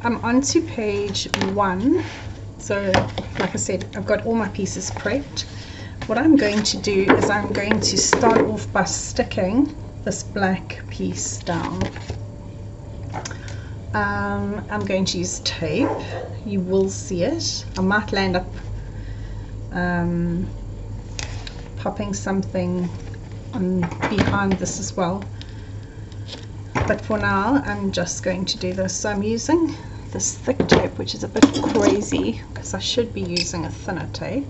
I'm on to page 1. So like I said, I've got all my pieces prepped. What I'm going to do is I'm going to start off by sticking this black piece down. I'm going to use tape. You will see it. I might land up popping something on behind this as well, but for now I'm just going to do this. So I'm using this thick tape, which is a bit crazy because I should be using a thinner tape,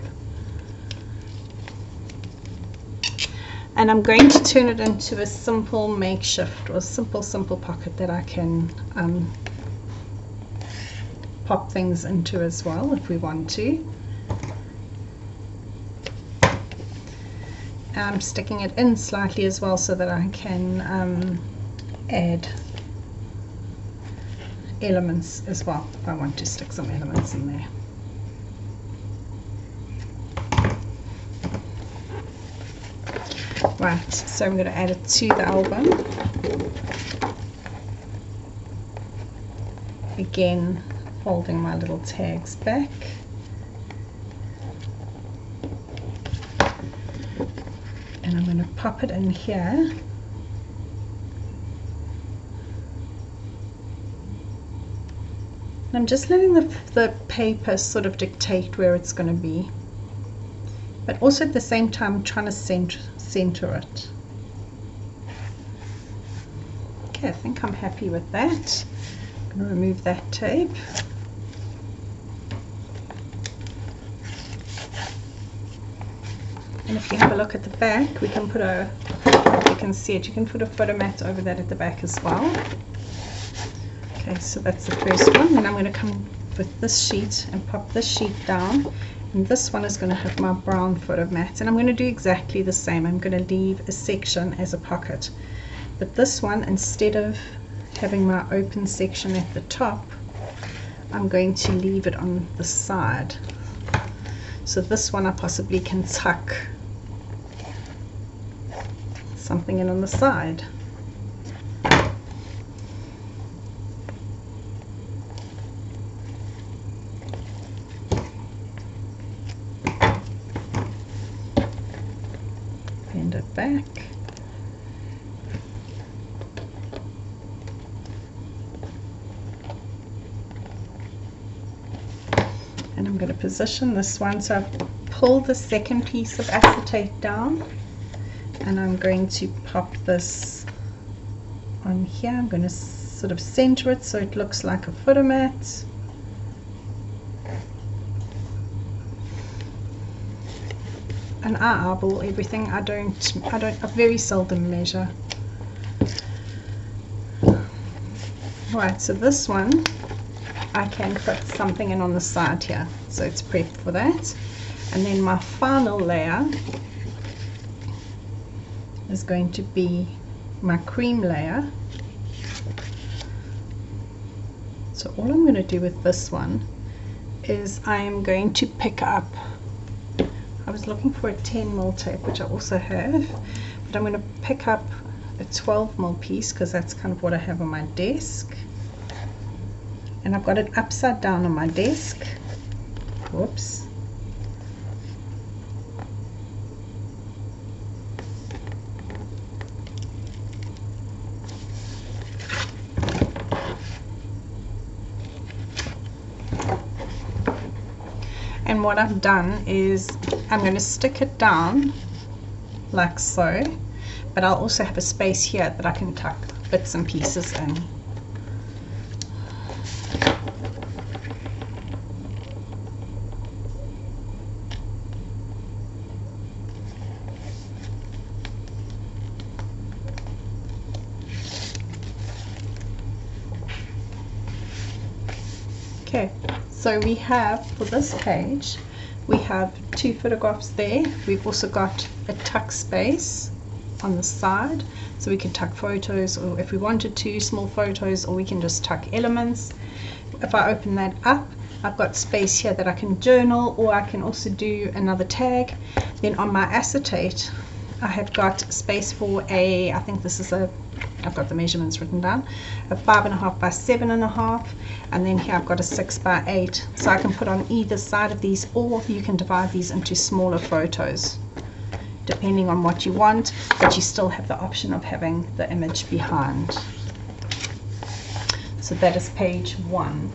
and I'm going to turn it into a simple makeshift or simple pocket that I can pop things into as well if we want to. I'm sticking it in slightly as well so that I can add elements as well if I want to stick some elements in there. Right, so I'm going to add it to the album. Again, folding my little tags back. And I'm going to pop it in here. I'm just letting the paper sort of dictate where it's going to be, but also at the same time trying to center it. Okay, I think I'm happy with that. I'm going to remove that tape. And if you have a look at the back, we can put a, you can see it, you can put a photo mat over that at the back as well. Okay, so that's the first one. Then I'm going to come with this sheet and pop this sheet down, and this one is going to have my brown photo mat, and I'm going to do exactly the same. I'm going to leave a section as a pocket, but this one, instead of having my open section at the top, I'm going to leave it on the side. So this one I possibly can tuck something in on the side. Bend it back. And I'm going to position this one, so I've pulled the second piece of acetate down, and I'm going to pop this on here. I'm going to sort of center it so it looks like a photo mat. And I eyeball everything. I very seldom measure. Right, so this one I can put something in on the side here, so it's prepped for that. And then my final layer is going to be my cream layer. So all I'm going to do with this one is I am going to pick up, I was looking for a 10mm tape, which I also have, but I'm going to pick up a 12mm piece because that's kind of what I have on my desk. And I've got it upside down on my desk. Whoops. And what I've done is I'm going to stick it down like so, but I'll also have a space here that I can tuck bits and pieces in. Okay, so we have, for this page, we have 2 photographs there. We've also got a tuck space on the side, so we can tuck photos, or if we wanted to, small photos, or we can just tuck elements. If I open that up, I've got space here that I can journal, or I can also do another tag. Then on my acetate, I have got space for a, I think this is a I've got the measurements written down, a 5.5 by 7.5, and then here I've got a 6 by 8. So I can put on either side of these, or you can divide these into smaller photos depending on what you want, but you still have the option of having the image behind. So that is page 1.